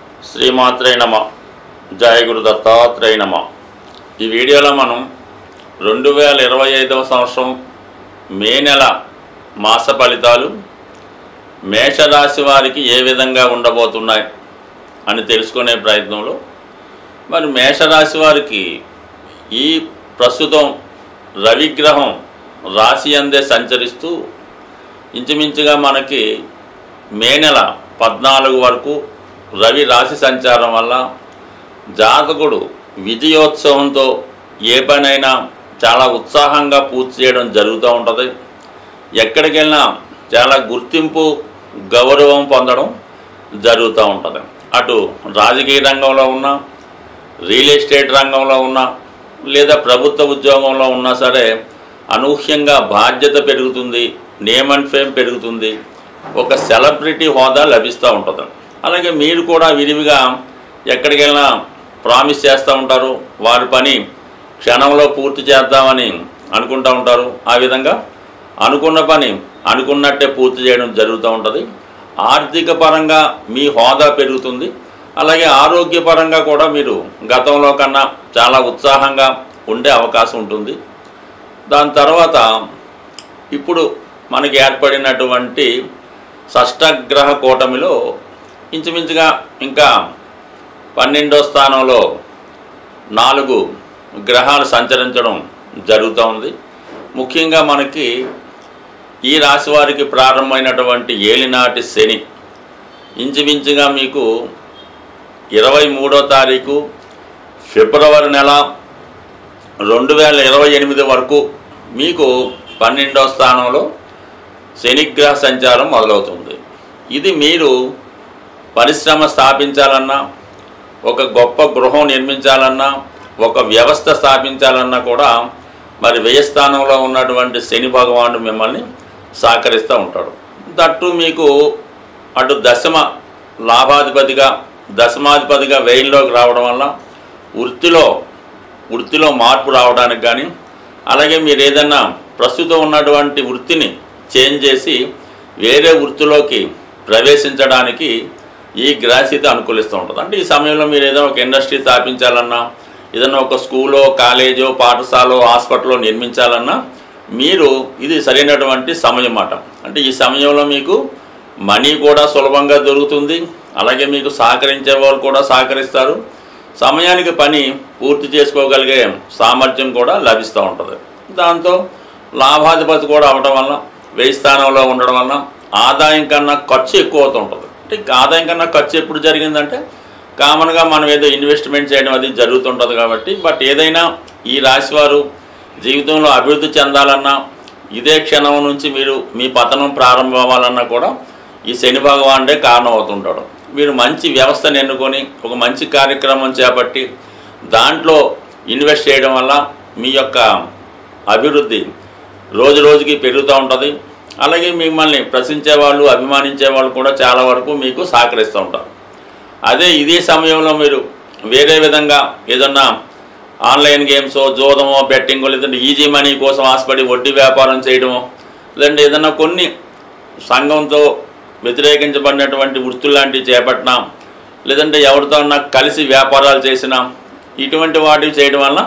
శ్రీమాత్రే నమ. జయ గురు దత్తాత్రేయ నమ. ఈ వీడియోలో మనం 2025వ సంవత్సరం మే నెల మాస ఫలితాలు మేషరాశి వారికి ఏ విధంగా ఉండబోతున్నాయి అని తెలుసుకునే ప్రయత్నంలో మరి మేషరాశి వారికి ఈ ప్రస్తుతం రవిగ్రహం రాశి అందే సంచరిస్తూ ఇంచుమించుగా మనకి మే నెల 14 వరకు రవి రాశి సంచారం వల్ల జాతకుడు విజయోత్సవంతో ఏ పనైనా చాలా ఉత్సాహంగా పూర్తి చేయడం జరుగుతూ ఉంటుంది. ఎక్కడికి వెళ్ళినా చాలా గుర్తింపు గౌరవం పొందడం జరుగుతూ ఉంటుంది. అటు రాజకీయ రంగంలో ఉన్నా, రియల్ ఎస్టేట్ రంగంలో ఉన్నా, లేదా ప్రభుత్వ ఉద్యోగంలో ఉన్నా సరే అనూహ్యంగా బాధ్యత పెరుగుతుంది, నేమ్ అండ్ ఫేమ్ పెరుగుతుంది, ఒక సెలబ్రిటీ హోదా లభిస్తూ ఉంటుంది. అలాగే మీరు కూడా విరివిగా ఎక్కడికి వెళ్ళినా ప్రామిస్ చేస్తూ ఉంటారు, వారి పని క్షణంలో పూర్తి చేద్దామని అనుకుంటూ ఉంటారు. ఆ విధంగా అనుకున్న పని అనుకున్నట్టే పూర్తి చేయడం జరుగుతూ ఉంటుంది. ఆర్థిక పరంగా మీ హోదా పెరుగుతుంది. అలాగే ఆరోగ్యపరంగా కూడా మీరు గతంలో కన్నా చాలా ఉత్సాహంగా ఉండే అవకాశం ఉంటుంది. దాని తర్వాత ఇప్పుడు మనకి ఏర్పడినటువంటి షష్టగ్రహ కూటమిలో ఇంచుమించుగా ఇంకా 12వ స్థానంలో 4 గ్రహాలు సంచరించడం జరుగుతూ ఉంది. ముఖ్యంగా మనకి ఈ రాశి వారికి ప్రారంభమైనటువంటి ఏలినాటి శని ఇంచుమించుగా మీకు 23వ తారీఖు ఫిబ్రవరి నెల 2028 వరకు మీకు 12వ స్థానంలో శనిగ్రహ సంచారం మొదలవుతుంది. ఇది మీరు పరిశ్రమ స్థాపించాలన్నా, ఒక గొప్ప గృహం నిర్మించాలన్నా, ఒక వ్యవస్థ స్థాపించాలన్నా కూడా మరి వ్యయ స్థానంలో ఉన్నటువంటి శని భగవానుడు మిమ్మల్ని సహకరిస్తూ ఉంటాడు. దట్టు మీకు అటు దశమాధిపతిగా వ్యయంలోకి రావడం వల్ల వృత్తిలో మార్పు రావడానికి కానీ, అలాగే మీరు ఏదన్నా ప్రస్తుతం ఉన్నటువంటి వృత్తిని చేంజ్ చేసి వేరే వృత్తిలోకి ప్రవేశించడానికి ఈ గ్రహస్థితి అనుకూలిస్తూ ఉంటుంది. అంటే ఈ సమయంలో మీరు ఏదైనా ఒక ఇండస్ట్రీ స్థాపించాలన్నా, ఏదైనా ఒక స్కూలో, కాలేజో, పాఠశాల, హాస్పిటల్లో నిర్మించాలన్నా మీరు ఇది సరైనటువంటి సమయం మాట. అంటే ఈ సమయంలో మీకు మనీ కూడా సులభంగా దొరుకుతుంది. అలాగే మీకు సహకరించే వాళ్ళు కూడా సహకరిస్తారు. సమయానికి పని పూర్తి చేసుకోగలిగే సామర్థ్యం కూడా లభిస్తూ ఉంటుంది. దాంతో లాభాధిపతి కూడా అవడం వల్ల, వ్యయ స్థానంలో ఉండడం వల్ల ఆదాయం కన్నా ఖర్చు ఎక్కువ అవుతూ ఉంటుంది. అంటే ఆదాయం కన్నా ఖర్చు ఎప్పుడు జరిగిందంటే కామన్గా మనం ఏదో ఇన్వెస్ట్మెంట్ చేయడం అది జరుగుతుంటుంది కాబట్టి. బట్ ఏదైనా ఈ రాశి వారు జీవితంలో అభివృద్ధి చెందాలన్నా, ఇదే క్షణం నుంచి మీరు మీ పతనం ప్రారంభం అవ్వాలన్నా కూడా ఈ శని భగవానుడే కారణం అవుతుంటాడు. మీరు మంచి వ్యవస్థను ఎన్నుకొని ఒక మంచి కార్యక్రమం చేపట్టి దాంట్లో ఇన్వెస్ట్ చేయడం వల్ల మీ యొక్క అభివృద్ధి రోజు రోజుకి పెరుగుతూ ఉంటుంది. అలాగే మిమ్మల్ని ప్రశ్నించే వాళ్ళు, అభిమానించే వాళ్ళు కూడా చాలా వరకు మీకు సహకరిస్తూ ఉంటారు. అదే ఇదే సమయంలో మీరు వేరే విధంగా ఏదన్నా ఆన్లైన్ గేమ్సో, జోదమో, బెట్టింగో, లేదంటే ఈజీ మనీ కోసం ఆశపడి వడ్డీ వ్యాపారం చేయడమో, లేదంటే ఏదన్నా కొన్ని సంఘంతో వ్యతిరేకించబడినటువంటి వృత్తులు లాంటివి చేపట్టినా, లేదంటే ఎవరితో కలిసి వ్యాపారాలు చేసినా, ఇటువంటి వాటివి చేయడం వల్ల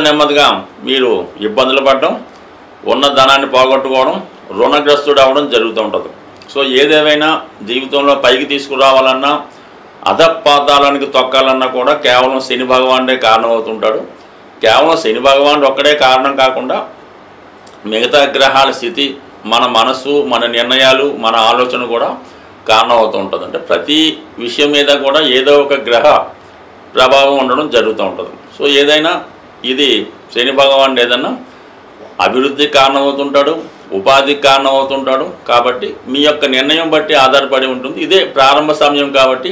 నెమ్మదిగా మీరు ఇబ్బందులు పడడం, ఉన్న ధనాన్ని పోగొట్టుకోవడం, రుణగ్రస్తుడు అవ్వడం జరుగుతూ ఉంటుంది. సో ఏదేమైనా జీవితంలో పైకి తీసుకురావాలన్నా, అధపాతాలనికి తొక్కాలన్నా కూడా కేవలం శని భగవానుడే కారణం అవుతుంటాడు. కేవలం శని భగవానుడు ఒక్కడే కారణం కాకుండా మిగతా గ్రహాల స్థితి, మన మనసు, మన నిర్ణయాలు, మన ఆలోచన కూడా కారణం అవుతూ ఉంటుంది. అంటే ప్రతి విషయం మీద కూడా ఏదో ఒక గ్రహ ప్రభావం ఉండడం జరుగుతూ ఉంటుంది. సో ఏదైనా ఇది శని భగవానుడు ఏదన్నా అభివృద్ధికి కారణమవుతుంటాడు, ఉపాధికి కారణమవుతుంటాడు. కాబట్టి మీ యొక్క నిర్ణయం బట్టి ఆధారపడి ఉంటుంది. ఇదే ప్రారంభ సమయం కాబట్టి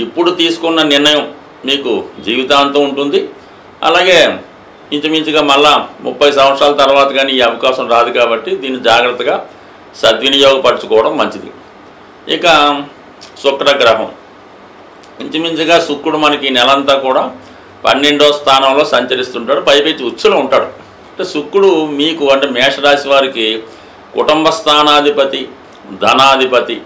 ఇప్పుడు తీసుకున్న నిర్ణయం మీకు జీవితాంతం ఉంటుంది. అలాగే ఇంచుమించుగా మళ్ళా 30 సంవత్సరాల తర్వాత కానీ ఈ అవకాశం రాదు కాబట్టి దీన్ని జాగ్రత్తగా సద్వినియోగపరచుకోవడం మంచిది. ఇక శుక్రగ్రహం ఇంచుమించుగా శుక్రుడు మనకి నెలంతా కూడా 12వ స్థానంలో సంచరిస్తుంటాడు. పైపైచి ఉచ్చులో ఉంటాడు. అంటే శుక్రుడు మీకు అంటే మేషరాశి వారికి కుటుంబ స్థానాధిపతి, ధనాధిపతి,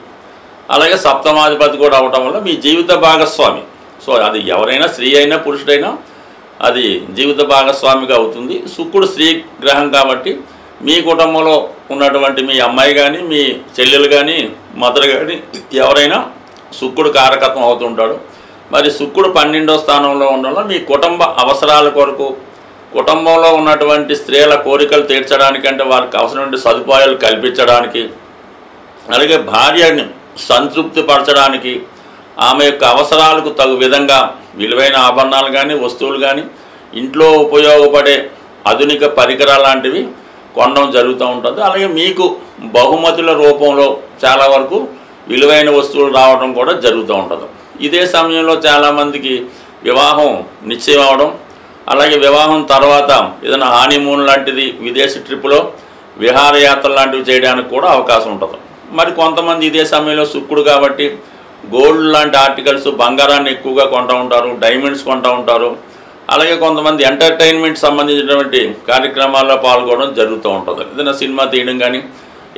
అలాగే సప్తమాధిపతి కూడా అవటం వల్ల మీ జీవిత భాగస్వామి, సో అది ఎవరైనా స్త్రీ అయినా పురుషుడైనా అది జీవిత భాగస్వామిగా అవుతుంది. శుక్రుడు స్త్రీ గ్రహం కాబట్టి మీ కుటుంబంలో ఉన్నటువంటి మీ అమ్మాయి కానీ మీ చెల్లెలు కానీ మదర్ కానీ ఎవరైనా శుక్రుడు కారకత్వం అవుతుంటాడు. మరి శుక్రుడు 12వ స్థానంలో ఉండడంలో మీ కుటుంబ అవసరాల కొరకు, కుటుంబంలో ఉన్నటువంటి స్త్రీల కోరికలు తీర్చడానికి, అంటే వారికి అవసరమైన సదుపాయాలు కల్పించడానికి, అలాగే భార్యని సంతృప్తి పరచడానికి, ఆమె యొక్క అవసరాలకు తగు విధంగా విలువైన ఆభరణాలు కానీ వస్తువులు కానీ ఇంట్లో ఉపయోగపడే ఆధునిక పరికరాలు లాంటివి కొనడం జరుగుతూ ఉంటుంది. అలాగే మీకు బహుమతుల రూపంలో చాలా వరకు విలువైన వస్తువులు రావడం కూడా జరుగుతూ ఉంటుంది. ఇదే సమయంలో చాలామందికి వివాహం నిశ్చయం అవడం, అలాగే వివాహం తర్వాత ఏదైనా హానీమూన్ లాంటిది విదేశీ ట్రిప్పులో విహారయాత్ర లాంటివి చేయడానికి కూడా అవకాశం ఉంటుంది. మరి కొంతమంది ఇదే సమయంలో శుక్రుడు కాబట్టి గోల్డ్ లాంటి ఆర్టికల్స్, బంగారాన్ని ఎక్కువగా కొంటూ ఉంటారు, డైమండ్స్ కొంటూ ఉంటారు. అలాగే కొంతమంది ఎంటర్టైన్మెంట్ సంబంధించినటువంటి కార్యక్రమాల్లో పాల్గొనడం జరుగుతూ ఉంటుంది. ఏదైనా సినిమా తీయడం కానీ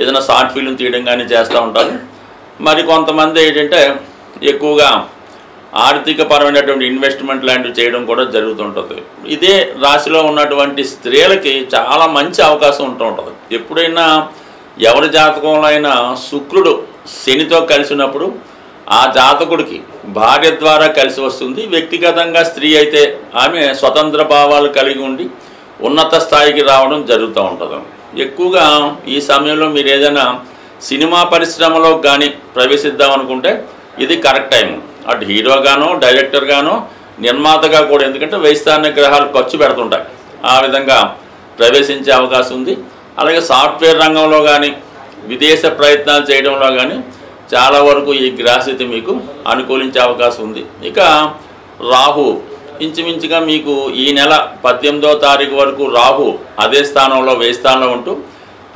ఏదైనా షార్ట్ ఫిల్మ్ తీయడం కానీ చేస్తూ ఉంటారు. మరి కొంతమంది ఏంటంటే ఎక్కువగా ఆర్థిక పరమైనటువంటి ఇన్వెస్ట్మెంట్ లాంటివి చేయడం కూడా జరుగుతుంటుంది. ఇదే రాశిలో ఉన్నటువంటి స్త్రీలకి చాలా మంచి అవకాశం ఉంటూ ఉంటుంది. ఎప్పుడైనా ఎవరి జాతకంలో అయినా శుక్రుడు శనితో కలిసినప్పుడు ఆ జాతకుడికి భార్య ద్వారా కలిసి వస్తుంది. వ్యక్తిగతంగా స్త్రీ అయితే ఆమె స్వతంత్ర భావాలు కలిగి ఉండి ఉన్నత స్థాయికి రావడం జరుగుతూ ఉంటుంది. ఎక్కువగా ఈ సమయంలో మీరు ఏదైనా సినిమా పరిశ్రమలో కానీ ప్రవేశిద్దామనుకుంటే ఇది కరెక్ట్ టైం. అటు హీరోగానో డైరెక్టర్గానో నిర్మాతగా కూడా, ఎందుకంటే వైస్థాన్య గ్రహాలు ఖర్చు పెడుతుంటాయి, ఆ విధంగా ప్రవేశించే అవకాశం ఉంది. అలాగే సాఫ్ట్వేర్ రంగంలో కానీ విదేశ ప్రయత్నాలు చేయడంలో కానీ చాలా వరకు ఈ గ్రహస్థితి మీకు అనుకూలించే అవకాశం ఉంది. ఇక రాహు ఇంచుమించుగా మీకు ఈ నెల 18వ తారీఖు వరకు రాహు అదే స్థానంలో వ్యయ స్థానంలో ఉంటూ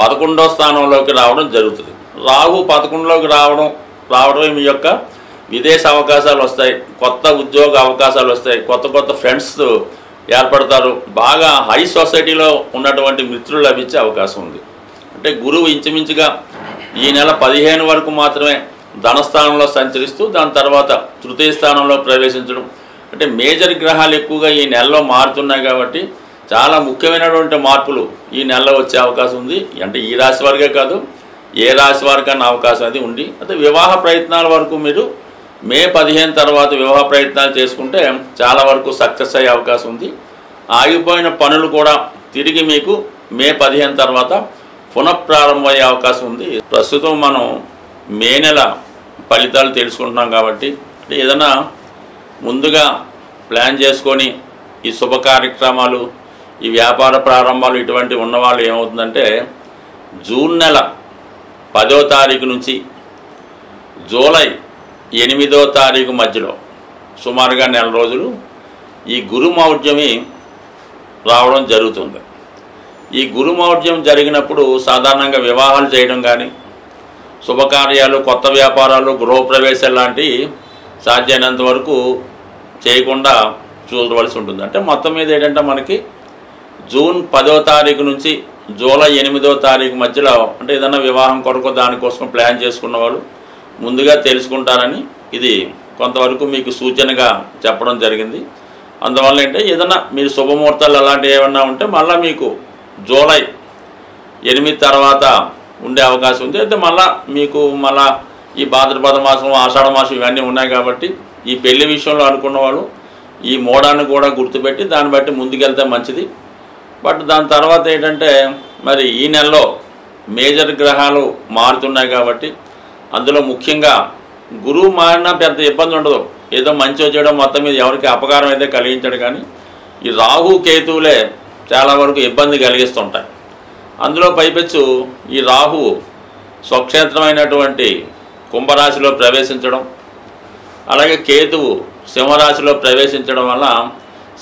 11వ స్థానంలోకి రావడం జరుగుతుంది. రాహు 11లోకి రావడం మీ యొక్క విదేశ అవకాశాలు వస్తాయి, కొత్త ఉద్యోగ అవకాశాలు వస్తాయి, కొత్త కొత్త ఫ్రెండ్స్ ఏర్పడతారు, బాగా హై సొసైటీలో ఉన్నటువంటి మిత్రులు లభించే అవకాశం ఉంది. అంటే గురువు ఇంచుమించుగా ఈ నెల 15 వరకు మాత్రమే ధనస్థానంలో సంచరిస్తూ దాని తర్వాత తృతీయ స్థానంలో ప్రవేశించడం, అంటే మేజర్ గ్రహాలు ఎక్కువగా ఈ నెలలో మారుతున్నాయి కాబట్టి చాలా ముఖ్యమైనటువంటి మార్పులు ఈ నెలలో వచ్చే అవకాశం ఉంది. అంటే ఈ రాశి వారికే కాదు ఏ రాశి వారికన్నా అవకాశం అది ఉంది. అయితే వివాహ ప్రయత్నాల వరకు మీరు మే 15 తర్వాత వివాహ ప్రయత్నాలు చేసుకుంటే చాలా వరకు సక్సెస్ అయ్యే అవకాశం ఉంది. ఆగిపోయిన పనులు కూడా తిరిగి మీకు మే 15 తర్వాత పునఃప్రారంభమయ్యే అవకాశం ఉంది. ప్రస్తుతం మనం మే నెల ఫలితాలు తెలుసుకుంటున్నాం కాబట్టి ఏదైనా ముందుగా ప్లాన్ చేసుకొని ఈ శుభ కార్యక్రమాలు, ఈ వ్యాపార ప్రారంభాలు ఇటువంటి ఉన్నవాళ్ళు ఏమవుతుందంటే జూన్ నెల 10వ తారీఖు నుంచి జూలై 8వ తారీఖు మధ్యలో సుమారుగా నెల రోజులు ఈ గురుమౌఢ్యమి రావడం జరుగుతుంది. ఈ గురుమౌఢ్యం జరిగినప్పుడు సాధారణంగా వివాహాలు చేయడం కానీ, శుభకార్యాలు, కొత్త వ్యాపారాలు, గృహప్రవేశాలు లాంటివి సాధ్యమైనంత వరకు చేయకుండా చూడవలసి ఉంటుంది. అంటే మొత్తం మీద ఏంటంటే మనకి జూన్ 10వ తారీఖు నుంచి జూలై 8వ తారీఖు మధ్యలో అంటే ఏదైనా వివాహం కొరకు దానికోసం ప్లాన్ చేసుకున్న వాళ్ళు ముందుగా తెలుసుకుంటారని ఇది కొంతవరకు మీకు సూచనగా చెప్పడం జరిగింది. అందువల్ల అంటే ఏదైనా మీరు శుభముహూర్తాలు అలాంటివి ఏమన్నా ఉంటే మళ్ళీ మీకు జూలై 8 తర్వాత ఉండే అవకాశం ఉంది. అయితే మీకు మళ్ళా ఈ భాద్రపద మాసం, ఆషాఢ మాసం ఇవన్నీ ఉన్నాయి కాబట్టి ఈ పెళ్లి విషయంలో అనుకున్న వాళ్ళు ఈ మోడాన్ని కూడా గుర్తుపెట్టి దాన్ని బట్టి ముందుకెళ్తే మంచిది. బట్ దాని తర్వాత ఏంటంటే మరి ఈ నెలలో మేజర్ గ్రహాలు మారుతున్నాయి కాబట్టి అందులో ముఖ్యంగా గురువు మారినా పెద్ద ఇబ్బంది ఉండదు, ఏదో మంచి చేయడం మొత్తం మీద ఎవరికి అపకారం అయితే కలిగించడు. కానీ ఈ రాహు కేతువులే చాలా వరకు ఇబ్బంది కలిగిస్తుంటాయి. అందులో పైపెచ్చు ఈ రాహు స్వక్షేత్రమైనటువంటి కుంభరాశిలో ప్రవేశించడం, అలాగే కేతువు సింహరాశిలో ప్రవేశించడం వల్ల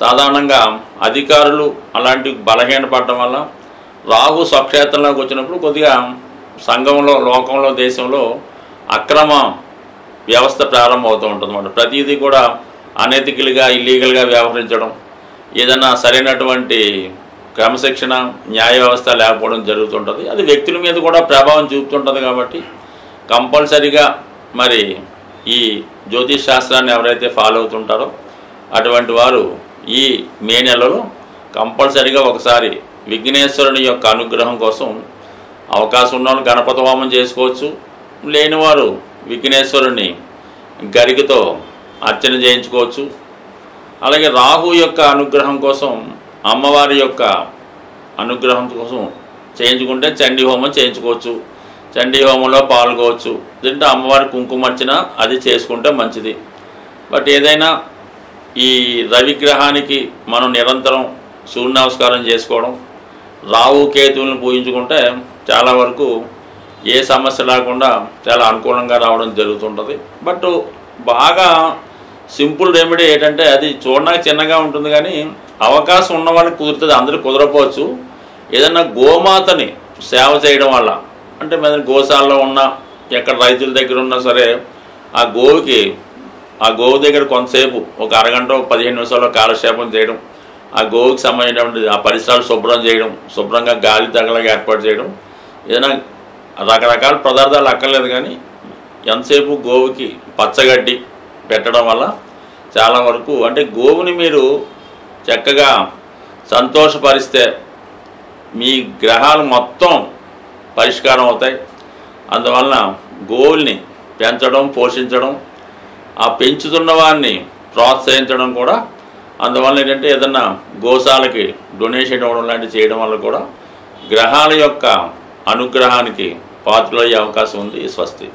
సాధారణంగా అధికారులు అలాంటి బలహీనపడటం వల్ల రాహు స్వక్షేత్రంలోకి వచ్చినప్పుడు కొద్దిగా సంఘంలో, లోకంలో, దేశంలో అక్రమ వ్యవస్థ ప్రారంభమవుతూ ఉంటుంది అన్నమాట. ప్రతిదీ కూడా అనెతికల్గా, ఇల్లీగల్గా వ్యవహరించడం, ఏదైనా సరైనటువంటి క్రమశిక్షణ, న్యాయ వ్యవస్థ లేకపోవడం జరుగుతుంటుంది. అది వ్యక్తుల మీద కూడా ప్రభావం చూపుతుంటుంది. కాబట్టి కంపల్సరీగా మరి ఈ జ్యోతిష్ శాస్త్రాన్ని ఎవరైతే ఫాలో అవుతుంటారో అటువంటి వారు ఈ మే నెలలో కంపల్సరిగా ఒకసారి విఘ్నేశ్వరుని యొక్క అనుగ్రహం కోసం అవకాశం ఉన్నవాళ్ళు గణపతి హోమం చేసుకోవచ్చు. లేనివారు విఘ్నేశ్వరుని గరికతో అర్చన చేయించుకోవచ్చు. అలాగే రాహు యొక్క అనుగ్రహం కోసం, అమ్మవారి యొక్క అనుగ్రహం కోసం చేయించుకుంటే చండీ హోమం చేయించుకోవచ్చు. చండీ హోమంలో పాల్గొవచ్చు. దీంట్లో అమ్మవారి కుంకుమర్చన అది చేసుకుంటే మంచిది. బట్ ఏదైనా ఈ రవిగ్రహానికి మనం నిరంతరం సూర్య నమస్కారం చేసుకోవడం, రాహు కేతువులను పూజించుకుంటే చాలా వరకు ఏ సమస్య లేకుండా చాలా అనుకూలంగా రావడం జరుగుతుంటుంది. బట్ బాగా సింపుల్ రెమెడీ ఏంటంటే అది చూడడానికి చిన్నగా ఉంటుంది, కానీ అవకాశం ఉన్న వాళ్ళకి కుదురుతుంది, అందరికీ కుదరపోవచ్చు. ఏదన్నా గోమాతని సేవ చేయడం వల్ల, అంటే మన గోశాలలో ఉన్న ఎక్కడ రైతుల దగ్గర ఉన్నా సరే ఆ గోవు దగ్గర కొంతసేపు ఒక అరగంట 15 నిమిషాల్లో కాలక్షేపం చేయడం, ఆ గోవుకి సంబంధించినటువంటి ఆ పరిసరాలు శుభ్రం చేయడం, శుభ్రంగా గాలి తగలగా ఏర్పాటు చేయడం, ఏదైనా రకరకాల పదార్థాలు అక్కర్లేదు, కానీ ఎంతసేపు గోవుకి పచ్చగడ్డి పెట్టడం వల్ల చాలా వరకు, అంటే గోవుని మీరు చక్కగా సంతోషపరిస్తే మీ గ్రహాలు మొత్తం పరిష్కారం అవుతాయి. అందువలన గోవుల్ని పెంచడం, పోషించడం, ఆ పెంచుతున్న వారిని ప్రోత్సహించడం కూడా, అందువల్ల ఏంటంటే ఏదన్నా గోశాలకి డొనేషన్ ఇవ్వడం లాంటివి చేయడం వల్ల కూడా గ్రహాల యొక్క అనుగ్రహానికి పాత్రలయ్యే అవకాశం ఉంది. స్వస్తి.